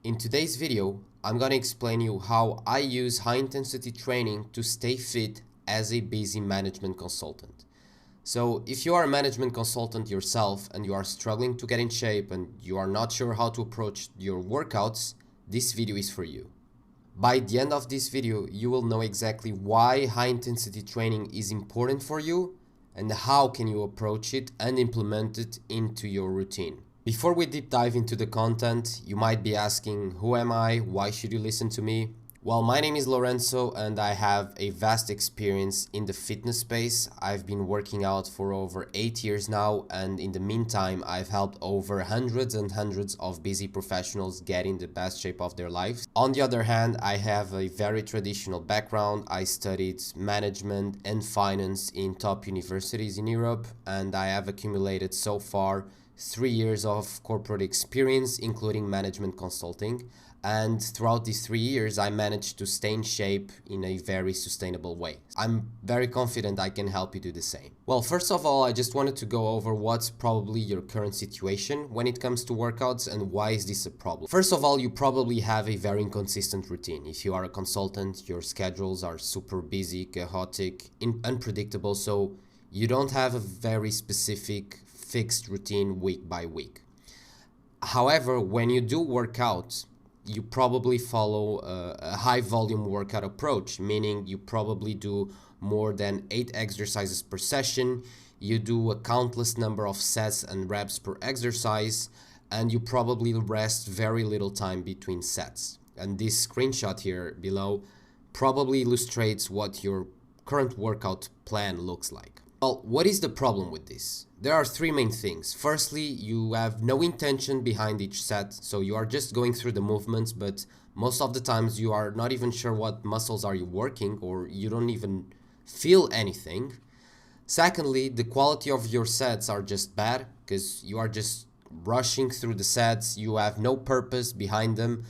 In today's video, I'm gonna explain you how I use high intensity training to stay fit as a busy management consultant. So if you are a management consultant yourself and you are struggling to get in shape and you are not sure how to approach your workouts, this video is for you. By the end of this video, you will know exactly why high intensity training is important for you and how can you approach it and implement it into your routine. Before we deep dive into the content, you might be asking, who am I? Why should you listen to me? Well, my name is Lorenzo and I have a vast experience in the fitness space. I've been working out for over 8 years now, and in the meantime, I've helped over hundreds and hundreds of busy professionals get in the best shape of their lives. On the other hand, I have a very traditional background. I studied management and finance in top universities in Europe, and I have accumulated so far 3 years of corporate experience, including management consulting. And throughout these 3 years, I managed to stay in shape in a very sustainable way. I'm very confident I can help you do the same. Well, first of all, I just wanted to go over what's probably your current situation when it comes to workouts and why is this a problem. First of all, you probably have a very inconsistent routine. If you are a consultant, your schedules are super busy, chaotic, unpredictable, so you don't have a very specific fixed routine week by week. However, when you do work out, you probably follow a high volume workout approach, meaning you probably do more than 8 exercises per session, you do a countless number of sets and reps per exercise, and you probably rest very little time between sets. And this screenshot here below probably illustrates what your current workout plan looks like. Well, what is the problem with this? There are 3 main things. Firstly, you have no intention behind each set, so you are just going through the movements, but most of the times you are not even sure what muscles are you working, or you don't even feel anything. Secondly, the quality of your sets are just bad, because you are just rushing through the sets, you have no purpose behind them.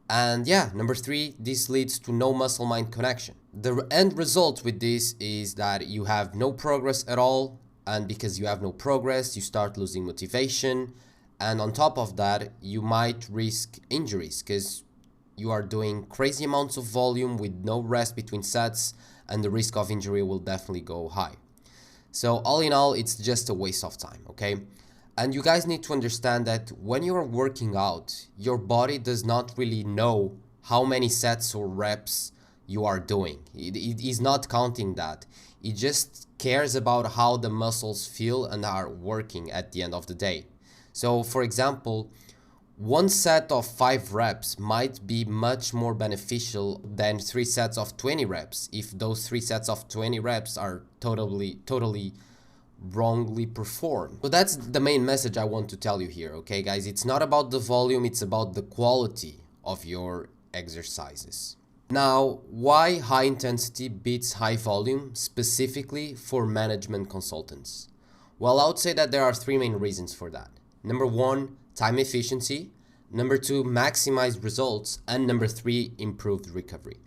And yeah, number 3, this leads to no muscle-mind connection. The end result with this is that you have no progress at all, and because you have no progress, you start losing motivation, and on top of that, you might risk injuries because you are doing crazy amounts of volume with no rest between sets, and the risk of injury will definitely go high. So all in all, it's just a waste of time, okay? And you guys need to understand that when you are working out, your body does not really know how many sets or reps you are doing. It is not counting that. It just cares about how the muscles feel and are working at the end of the day. So for example, one set of 5 reps might be much more beneficial than 3 sets of 20 reps if those 3 sets of 20 reps are totally wrongly performed. So that's the main message I want to tell you here, okay guys? It's not about the volume, it's about the quality of your exercises. Now, why high intensity beats high volume specifically for management consultants? Well, I would say that there are 3 main reasons for that. Number 1, time efficiency. Number 2, maximize results. And number 3, improved recovery.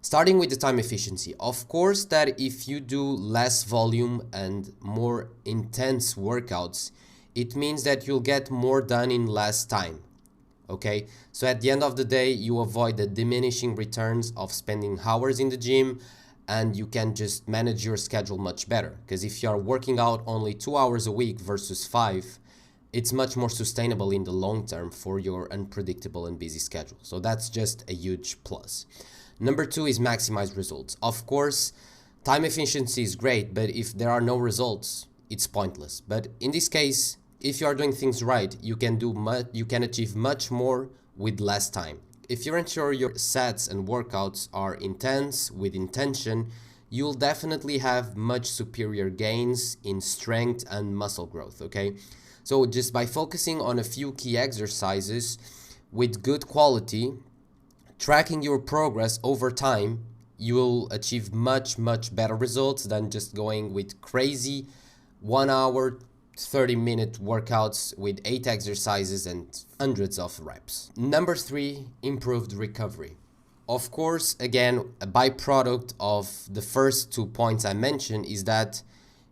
Starting with the time efficiency, of course that if you do less volume and more intense workouts, it means that you'll get more done in less time. Okay, so at the end of the day, you avoid the diminishing returns of spending hours in the gym, and you can just manage your schedule much better. Because if you are working out only 2 hours a week versus 5, it's much more sustainable in the long term for your unpredictable and busy schedule. So that's just a huge plus. Number 2 is maximize results. Of course, time efficiency is great, but if there are no results, it's pointless. But in this case, if you are doing things right, you can achieve much more with less time. If you're ensure your sets and workouts are intense with intention, you'll definitely have much superior gains in strength and muscle growth, okay? So just by focusing on a few key exercises with good quality, tracking your progress over time, you will achieve much better results than just going with crazy 1 hour 30-minute workouts with 8 exercises and hundreds of reps. Number 3, improved recovery. Of course, again, a byproduct of the first 2 points I mentioned is that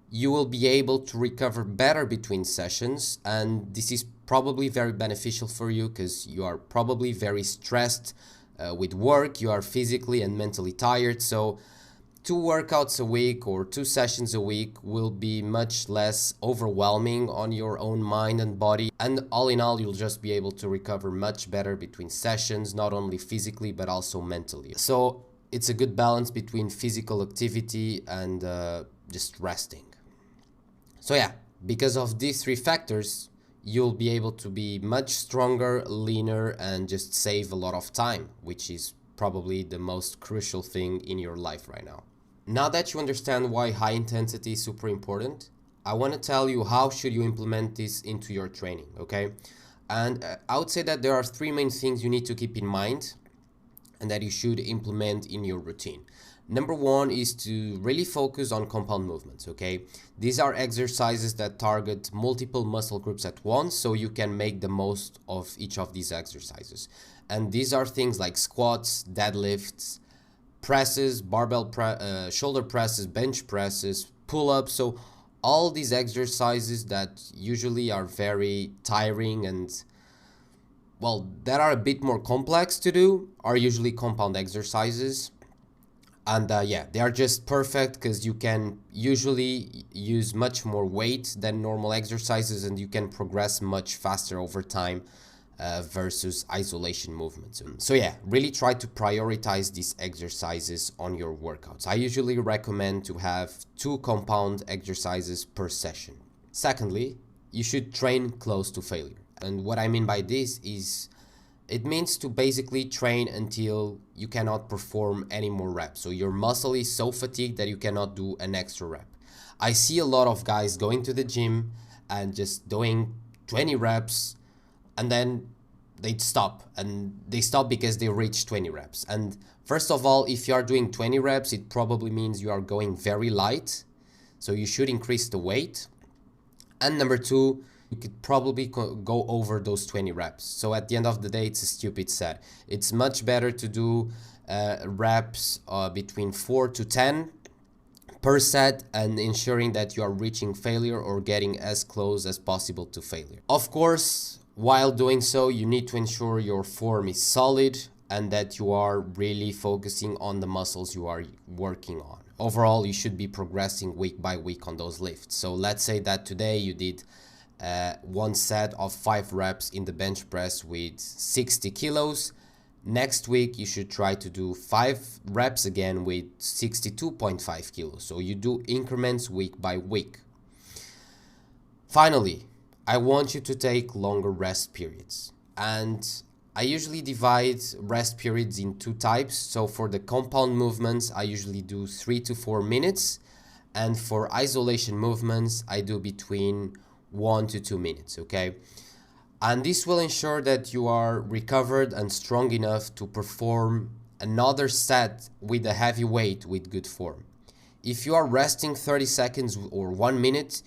you will be able to recover better between sessions, and this is probably very beneficial for you because you are probably very stressed with work, you are physically and mentally tired. So 2 workouts a week or 2 sessions a week will be much less overwhelming on your own mind and body. And all in all, you'll just be able to recover much better between sessions, not only physically, but also mentally. So it's a good balance between physical activity and just resting. So yeah, because of these 3 factors, you'll be able to be much stronger, leaner, and just save a lot of time, which is probably the most crucial thing in your life right now. Now that you understand why high intensity is super important, I want to tell you how should you implement this into your training, okay? And I would say that there are 3 main things you need to keep in mind and that you should implement in your routine. Number 1 is to really focus on compound movements, okay? These are exercises that target multiple muscle groups at once, so you can make the most of each of these exercises. And these are things like squats, deadlifts, presses, shoulder presses, bench presses, pull-ups. So all these exercises that usually are very tiring and, well, that are a bit more complex to do are usually compound exercises. And yeah, they are just perfect because you can usually use much more weight than normal exercises and you can progress much faster over time versus isolation movements. So yeah, really try to prioritize these exercises on your workouts. I usually recommend to have 2 compound exercises per session. Secondly, you should train close to failure. And what I mean by this is it means to basically train until you cannot perform any more reps. So your muscle is so fatigued that you cannot do an extra rep. I see a lot of guys going to the gym and just doing 20 reps and then they stop. And they stop because they reach 20 reps. And first of all, if you are doing 20 reps, it probably means you are going very light. So you should increase the weight. And number 2, you could probably go over those 20 reps. So at the end of the day, it's a stupid set. It's much better to do reps between 4 to 10 per set and ensuring that you are reaching failure or getting as close as possible to failure. Of course, while doing so, you need to ensure your form is solid and that you are really focusing on the muscles you are working on. Overall, you should be progressing week by week on those lifts. So let's say that today you did 1 set of 5 reps in the bench press with 60 kilos. Next week, you should try to do 5 reps again with 62.5 kilos. So you do increments week by week. Finally, I want you to take longer rest periods. And I usually divide rest periods in 2 types. So for the compound movements, I usually do 3 to 4 minutes. And for isolation movements, I do between 1 to 2 minutes, okay? And this will ensure that you are recovered and strong enough to perform another set with a heavy weight with good form. If you are resting 30 seconds or 1 minute,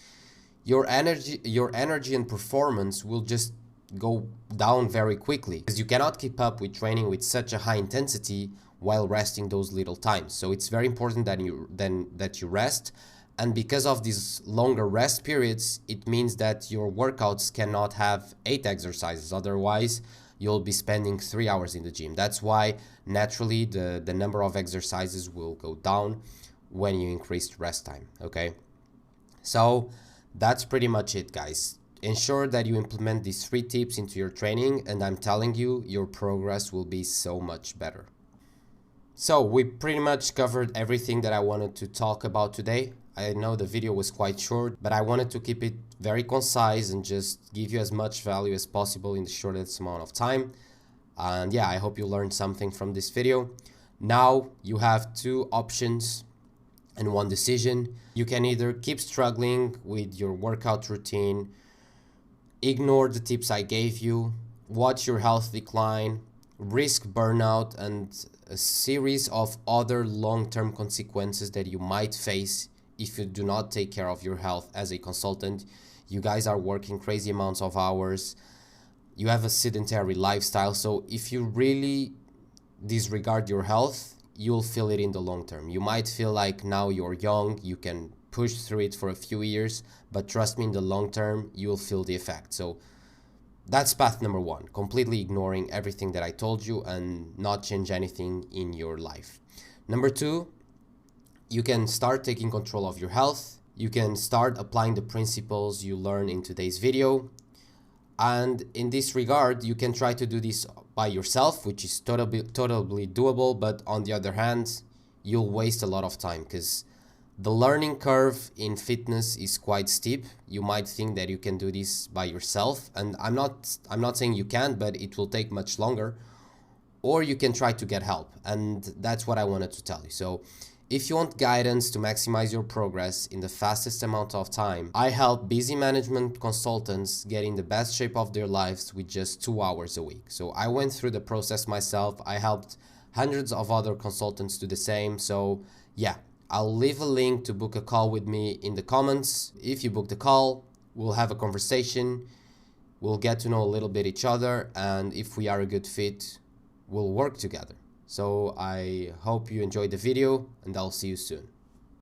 your energy and performance will just go down very quickly because you cannot keep up with training with such a high intensity while resting those little times. So it's very important that you rest. And because of these longer rest periods, it means that your workouts cannot have 8 exercises. Otherwise, you'll be spending 3 hours in the gym. That's why naturally the number of exercises will go down when you increase rest time, okay? So that's pretty much it, guys. Ensure that you implement these 3 tips into your training, and I'm telling you, your progress will be so much better. So we pretty much covered everything that I wanted to talk about today. I know the video was quite short, but I wanted to keep it very concise and just give you as much value as possible in the shortest amount of time. And yeah, I hope you learned something from this video. Now you have 2 options and 1 decision. You can either keep struggling with your workout routine, ignore the tips I gave you, watch your health decline, risk burnout, and a series of other long-term consequences that you might face if you do not take care of your health as a consultant. You guys are working crazy amounts of hours. You have a sedentary lifestyle. So if you really disregard your health, you'll feel it in the long term. You might feel like now you're young, you can push through it for a few years, but trust me, in the long term, you'll feel the effect. So That's path number one, completely ignoring everything that I told you and not change anything in your life. Number two, you can start taking control of your health. You can start applying the principles you learn in today's video. And in this regard, you can try to do this by yourself, which is totally doable. But on the other hand, you'll waste a lot of time because the learning curve in fitness is quite steep. You might think that you can do this by yourself, and I'm not saying you can't, but it will take much longer. Or you can try to get help, and that's what I wanted to tell you. So if you want guidance to maximize your progress in the fastest amount of time, I help busy management consultants get in the best shape of their lives with just 2 hours a week. So I went through the process myself. I helped hundreds of other consultants do the same. So yeah, I'll leave a link to book a call with me in the comments. If you book the call, we'll have a conversation. We'll get to know a little bit each other, and if we are a good fit, we'll work together. So I hope you enjoyed the video, and I'll see you soon.